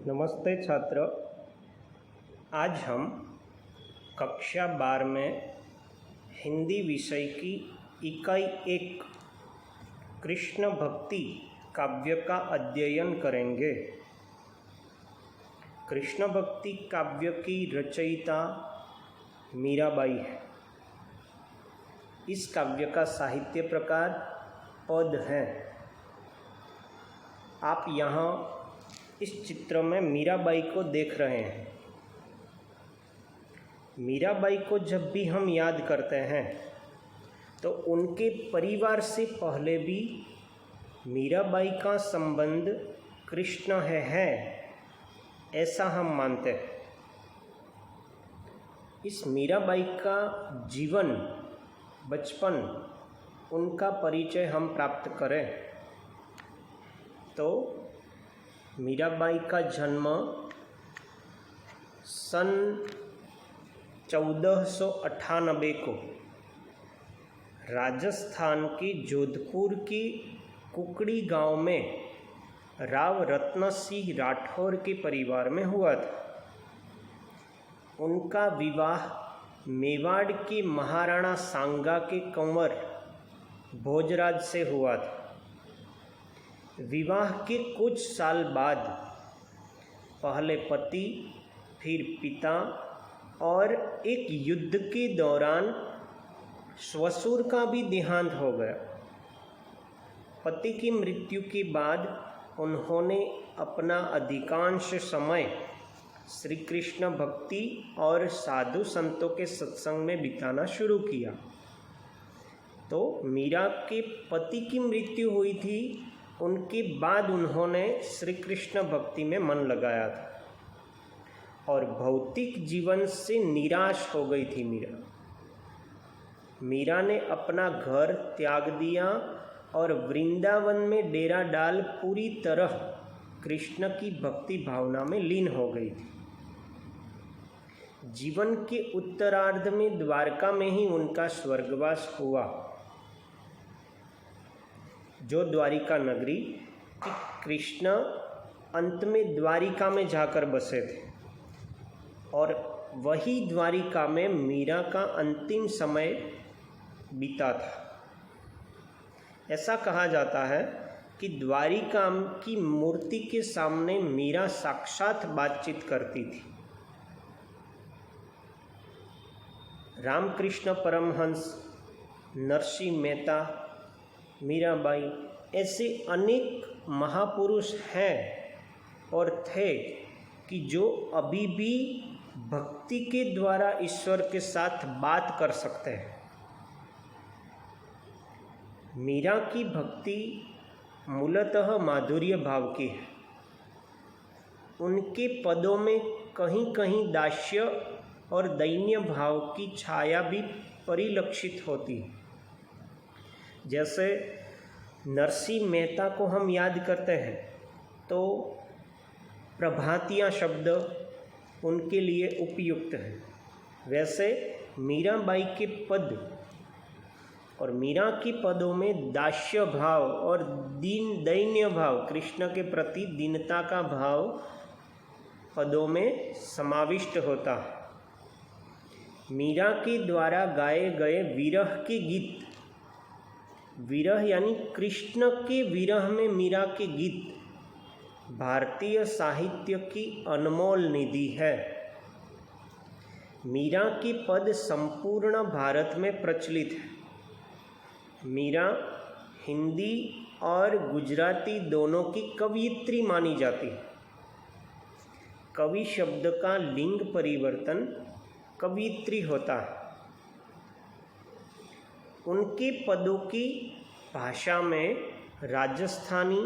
नमस्ते छात्र। आज हम कक्षा 12 में हिंदी विषय की इकाई 1 कृष्ण भक्ति काव्य का अध्ययन करेंगे। कृष्ण भक्ति काव्य की रचयिता मीराबाई है। इस काव्य का साहित्य प्रकार पद है। आप यहाँ इस चित्र में मीराबाई को देख रहे हैं। मीराबाई को जब भी हम याद करते हैं तो उनके परिवार से पहले भी मीराबाई का संबंध कृष्ण है ऐसा हम मानते हैं। इस मीराबाई का जीवन, बचपन, उनका परिचय हम प्राप्त करें तो मीराबाई का जन्म सन 1498 को राजस्थान के जोधपुर के कुकड़ी गांव में राव रत्न सिंह राठौर के परिवार में हुआ था। उनका विवाह मेवाड़ के महाराणा सांगा के कंवर भोजराज से हुआ था। विवाह के कुछ साल बाद पहले पति, फिर पिता और एक युद्ध के दौरान ससुर का भी देहांत हो गया। पति की मृत्यु के बाद उन्होंने अपना अधिकांश समय श्री कृष्ण भक्ति और साधु संतों के सत्संग में बिताना शुरू किया। तो मीरा के पति की मृत्यु हुई थी, उनके बाद उन्होंने श्री कृष्ण भक्ति में मन लगाया था और भौतिक जीवन से निराश हो गई थी मीरा ने अपना घर त्याग दिया और वृंदावन में डेरा डाल पूरी तरह कृष्ण की भक्ति भावना में लीन हो गई थी। जीवन के उत्तरार्ध में द्वारका में ही उनका स्वर्गवास हुआ। जो द्वारिका नगरी कि कृष्ण अंत में द्वारिका में जाकर बसे थे और वही द्वारिका में मीरा का अंतिम समय बीता था। ऐसा कहा जाता है कि द्वारिका की मूर्ति के सामने मीरा साक्षात बातचीत करती थी। रामकृष्ण परमहंस, नरसिंह मेहता, मीराबाई ऐसे अनेक महापुरुष हैं और थे कि जो अभी भी भक्ति के द्वारा ईश्वर के साथ बात कर सकते हैं। मीरा की भक्ति मूलतः माधुर्य भाव की है। उनके पदों में कहीं कहीं दास्य और दैन्य भाव की छाया भी परिलक्षित होती है। जैसे नरसिंह मेहता को हम याद करते हैं तो प्रभातियाँ शब्द उनके लिए उपयुक्त है। वैसे मीराबाई के पद और मीरा के पदों में दास्य भाव और दैन्य भाव, कृष्ण के प्रति दीनता का भाव पदों में समाविष्ट होता है। मीरा के द्वारा गाए गए विरह के गीत, विरह यानी कृष्ण के विरह में मीरा के गीत भारतीय साहित्य की अनमोल निधि है। मीरा के पद संपूर्ण भारत में प्रचलित है। मीरा हिंदी और गुजराती दोनों की कवयित्री मानी जाती है। कवि शब्द का लिंग परिवर्तन कवयित्री होता है। उनके पदों की भाषा में राजस्थानी,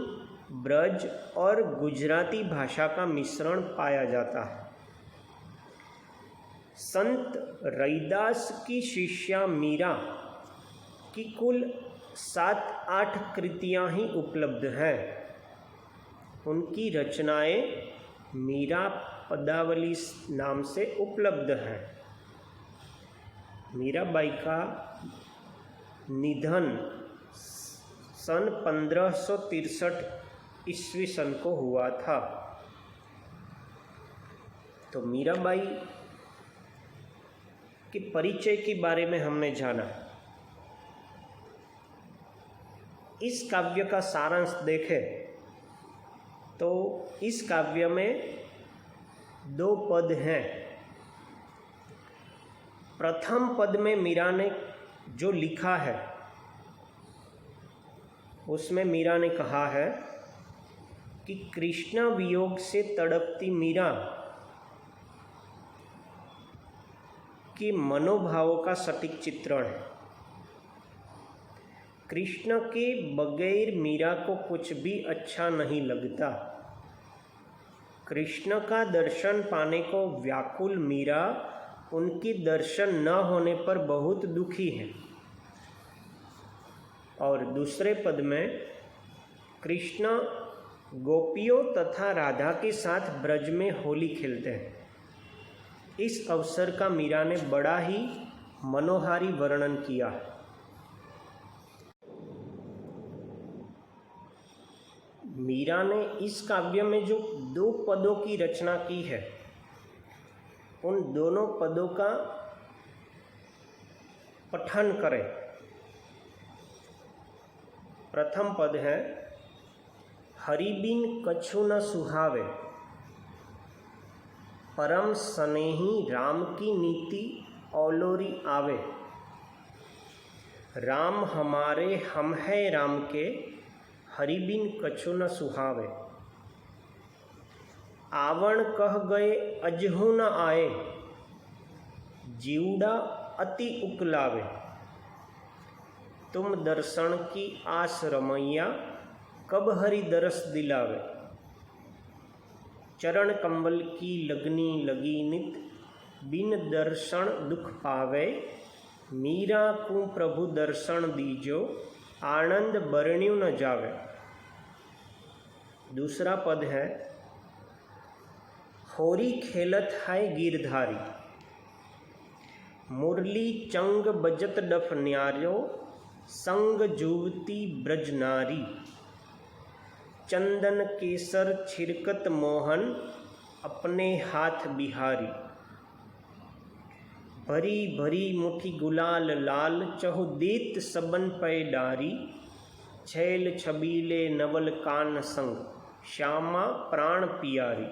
ब्रज और गुजराती भाषा का मिश्रण पाया जाता है। संत रैदास की शिष्या मीरा की कुल 7-8 कृतियाँ ही उपलब्ध हैं। उनकी रचनाएं मीरा पदावली नाम से उपलब्ध हैं। मीराबाई का निधन सन 1563 ईस्वी सन को हुआ था। तो मीराबाई के परिचय के बारे में हमने जाना। इस काव्य का सारांश देखें तो इस काव्य में 2 पद हैं। प्रथम पद में मीरा ने जो लिखा है उसमें मीरा ने कहा है कि कृष्ण वियोग से तड़पती मीरा के मनोभावों का सटीक चित्रण है। कृष्ण के बगैर मीरा को कुछ भी अच्छा नहीं लगता। कृष्ण का दर्शन पाने को व्याकुल मीरा उनके दर्शन न होने पर बहुत दुखी है। और दूसरे पद में कृष्ण गोपियों तथा राधा के साथ ब्रज में होली खेलते हैं। इस अवसर का मीरा ने बड़ा ही मनोहारी वर्णन किया है। मीरा ने इस काव्य में जो 2 पदों की रचना की है उन दोनों पदों का पठन करें। प्रथम पद है, हरि बिन कछु न सुहावे, परम स्नेही राम की नीति औलोरी आवे। राम हमारे हम है राम के, हरि बिन कछु न सुहावे। आवण कह गए अजहू न आए, जीवड़ा अति उकलावे। तुम दर्शन की आस रमैया, कब हरि दरस दिलावे। चरण कमल की लगनी लगी नित, बिन दर्शन दुख पावे। मीरा को प्रभु दर्शन दीजो, आनंद बरण्यु न जावे। दूसरा पद है, होरी खेलत है गिरधारी, मुरली चंग बजत डफ न्यारो। संग जुवती ब्रज नारी, चंदन केसर छिरकत मोहन, अपने हाथ बिहारी। भरी भरी मुठी गुलाल लाल, चहु देत सबन पै डारी। छैल छबीले नवल कान संग, श्यामा प्राण पियारी।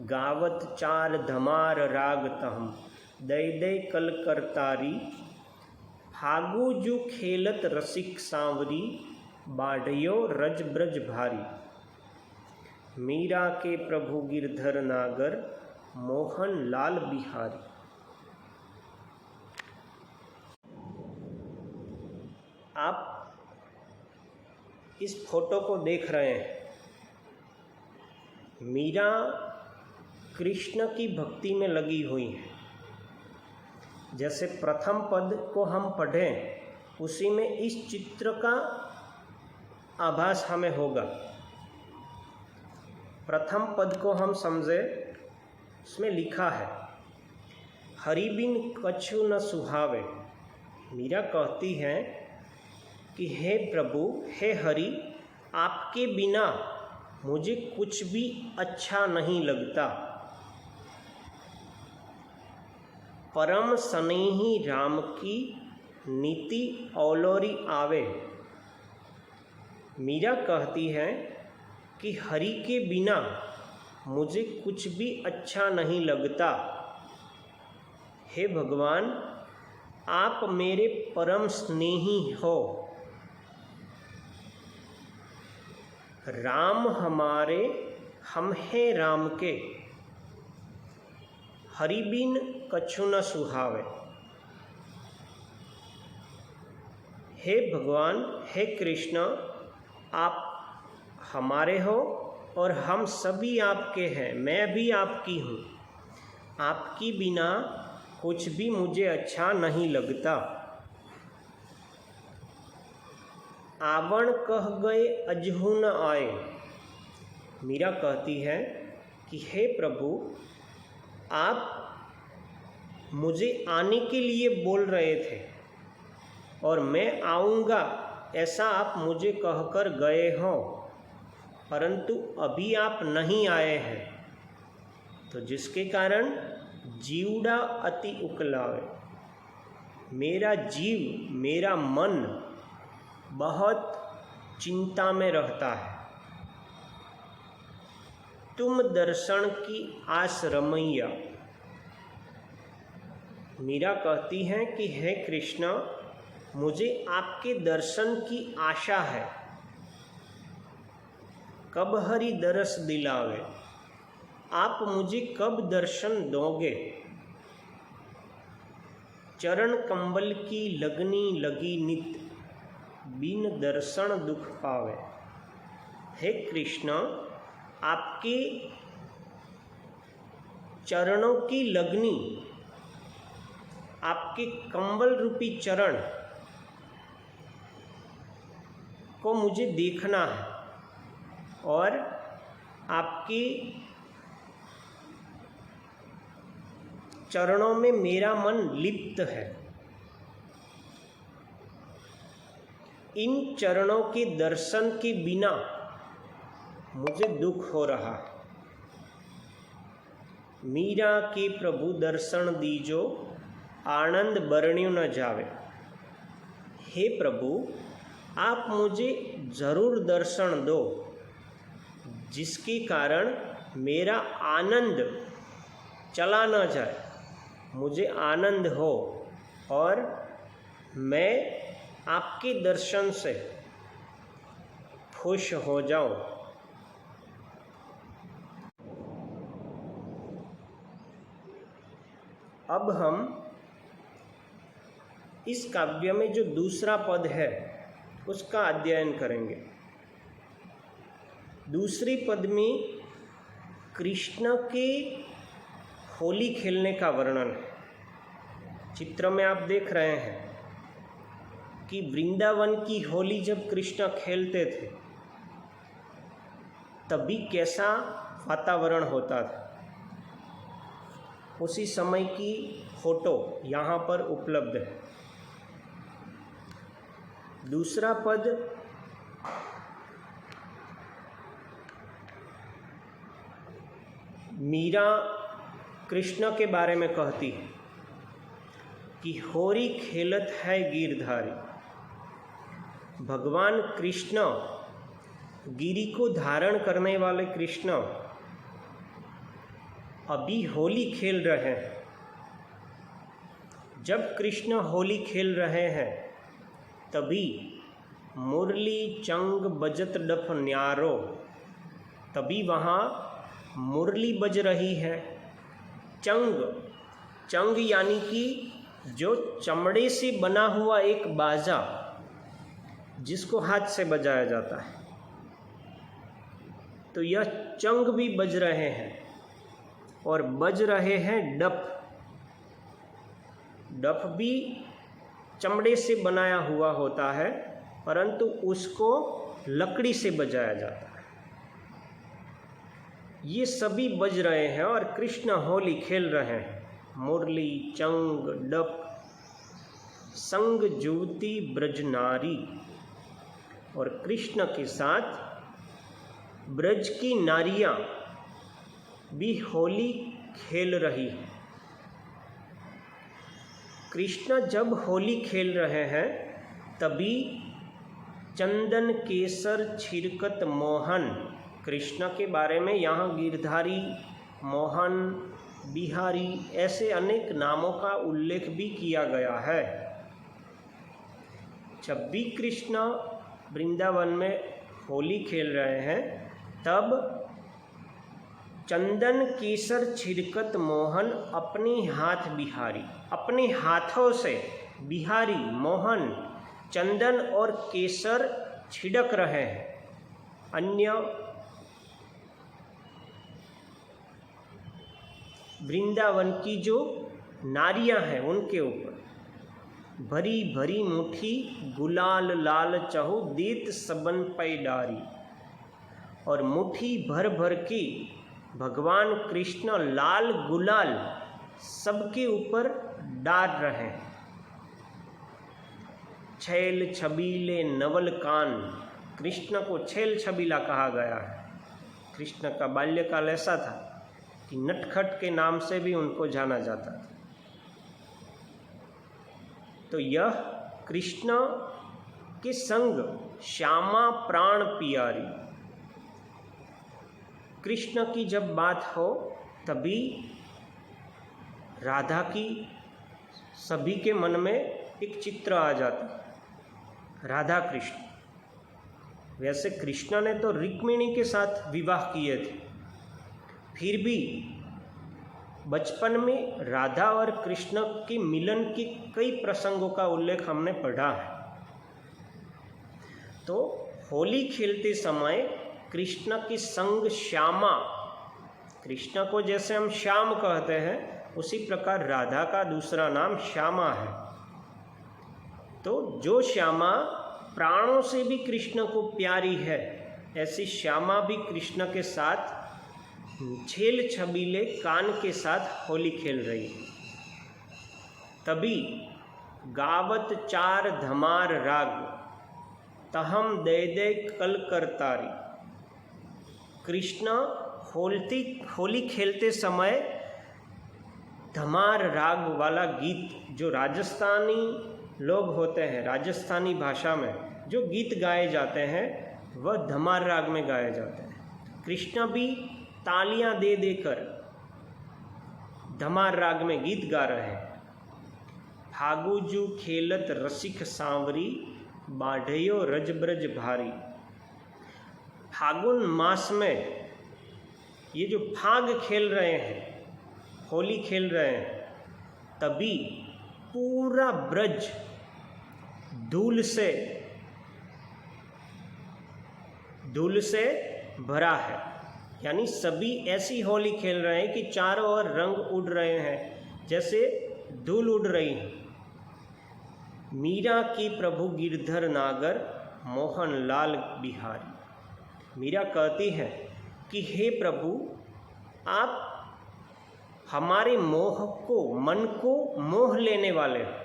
गावत 4 धमार राग तहम, दय दय कल करतारी। फागु जु खेलत रसिक सांवरी, बाढ़ियो रज ब्रज भारी। मीरा के प्रभु गिरधर नागर, मोहन लाल बिहारी। आप इस फोटो को देख रहे हैं। मीरा कृष्ण की भक्ति में लगी हुई है। जैसे प्रथम पद को हम पढ़ें उसी में इस चित्र का आभास हमें होगा। प्रथम पद को हम समझे, उसमें लिखा है, हरि बिन कछु न सुहावे। मीरा कहती है कि हे प्रभु, हे हरि, आपके बिना मुझे कुछ भी अच्छा नहीं लगता। परम स्नेही राम की नीति औलोरी आवे। मीरा कहती है कि हरि के बिना मुझे कुछ भी अच्छा नहीं लगता। हे भगवान, आप मेरे परम स्नेही हो। राम हमारे हम हैं राम के, हरि बिन कछु न सुहावे। हे भगवान, हे कृष्ण, आप हमारे हो और हम सभी आपके हैं, मैं भी आपकी हूँ। आपकी बिना कुछ भी मुझे अच्छा नहीं लगता। आवण कह गए अजहू न आए। मीरा कहती है कि हे प्रभु, आप मुझे आने के लिए बोल रहे थे और मैं आऊँगा ऐसा आप मुझे कहकर गए हो, परंतु अभी आप नहीं आए हैं। तो जिसके कारण जीवड़ा अति उकलावे, मेरा जीव, मेरा मन बहुत चिंता में रहता है। तुम दर्शन की आस रमैया। मीरा कहती हैं कि हे कृष्ण, मुझे आपके दर्शन की आशा है। कब हरि दरस दिलावे, आप मुझे कब दर्शन दोगे। चरण कंबल की लगनी लगी नित, बिन दर्शन दुख पावे। हे कृष्ण, आपके चरणों की लगनी, आपके कंबल रूपी चरण को मुझे देखना है और आपके चरणों में मेरा मन लिप्त है। इन चरणों के दर्शन के बिना मुझे दुख हो रहा है। मीरा के प्रभु दर्शन दीजो, आनंद बरण्यो न जावे। हे प्रभु, आप मुझे जरूर दर्शन दो, जिसके कारण मेरा आनंद चला न जाए, मुझे आनंद हो और मैं आपके दर्शन से खुश हो जाऊं। अब हम इस काव्य में जो दूसरा पद है उसका अध्ययन करेंगे। दूसरी पद में कृष्ण के होली खेलने का वर्णन है। चित्र में आप देख रहे हैं कि वृंदावन की होली जब कृष्ण खेलते थे तभी कैसा वातावरण होता था, उसी समय की फोटो यहाँ पर उपलब्ध है। दूसरा पद मीरा कृष्ण के बारे में कहती है कि होरी खेलत है गिरधारी। भगवान कृष्ण, गिरी को धारण करने वाले कृष्ण अभी होली खेल रहे हैं। जब कृष्ण होली खेल रहे हैं तभी मुरली चंग बजत डफ न्यारो, तभी वहाँ मुरली बज रही है। चंग, चंग यानी कि जो चमड़े से बना हुआ एक बाजा जिसको हाथ से बजाया जाता है, तो यह चंग भी बज रहे हैं और बज रहे हैं डफ। डफ भी चमड़े से बनाया हुआ होता है, परंतु उसको लकड़ी से बजाया जाता है। ये सभी बज रहे हैं और कृष्ण होली खेल रहे हैं। मुरली चंग डफ संग जुवती ब्रज नारी, और कृष्ण के साथ ब्रज की नारियां भी होली खेल रही हैं। कृष्ण जब होली खेल रहे हैं तभी चंदन केसर छिरकत मोहन, कृष्ण के बारे में यहाँ गिरधारी, मोहन, बिहारी ऐसे अनेक नामों का उल्लेख भी किया गया है। जब भी कृष्ण वृंदावन में होली खेल रहे हैं तब चंदन केसर छिड़कत मोहन अपने हाथ बिहारी, अपने हाथों से बिहारी मोहन चंदन और केसर छिड़क रहे हैं। अन्य वृंदावन की जो नारियां हैं उनके ऊपर भरी भरी मुट्ठी गुलाल लाल चहु देत सबन पै डारी, और मुट्ठी भर भर के भगवान कृष्ण लाल गुलाल सबके ऊपर डाल रहे हैं। छैल छबीले नवल कान, कृष्ण को छैल छबीला कहा गया है। कृष्ण का बाल्यकाल ऐसा था नटखट के नाम से भी उनको जाना जाता था। तो यह कृष्ण के संग श्यामा प्राण प्यारी, कृष्ण की जब बात हो तभी राधा की सभी के मन में एक चित्र आ जाता, राधा कृष्ण। वैसे कृष्ण ने तो रुक्मिणी के साथ विवाह किए थे, फिर भी बचपन में राधा और कृष्ण के मिलन के कई प्रसंगों का उल्लेख हमने पढ़ा है। तो होली खेलते समय कृष्ण की संग श्यामा, कृष्ण को जैसे हम श्याम कहते हैं उसी प्रकार राधा का दूसरा नाम श्यामा है। तो जो श्यामा प्राणों से भी कृष्ण को प्यारी है, ऐसी श्यामा भी कृष्ण के साथ छेल छबीले कान के साथ होली खेल रही है। तभी गावत चार धमार राग, तहम दे दे कल करतारी। कृष्ण होली खेलते समय धमार राग वाला गीत, जो राजस्थानी लोग होते हैं, राजस्थानी भाषा में जो गीत गाए जाते हैं वह धमार राग में गाए जाते हैं। कृष्ण भी तालियां दे देकर धमार राग में गीत गा रहे हैं। फागुजू खेलत रसिक सांवरी, बाढ़यो रजब्रज भारी। फागुन मास में ये जो फाग खेल रहे हैं, होली खेल रहे हैं, तभी पूरा ब्रज धूल से भरा है। यानी सभी ऐसी होली खेल रहे हैं कि चारों ओर रंग उड़ रहे हैं, जैसे धूल उड़ रही है। मीरा की प्रभु गिरधर नागर, मोहन लाल बिहारी। मीरा कहती है कि हे प्रभु, आप हमारे मोह को, मन को मोह लेने वाले हैं।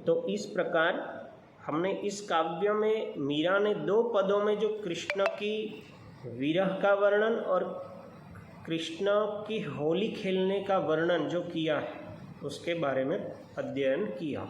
तो इस प्रकार हमने इस काव्य में मीरा ने 2 पदों में जो कृष्ण की विरह का वर्णन और कृष्ण की होली खेलने का वर्णन जो किया है उसके बारे में अध्ययन किया।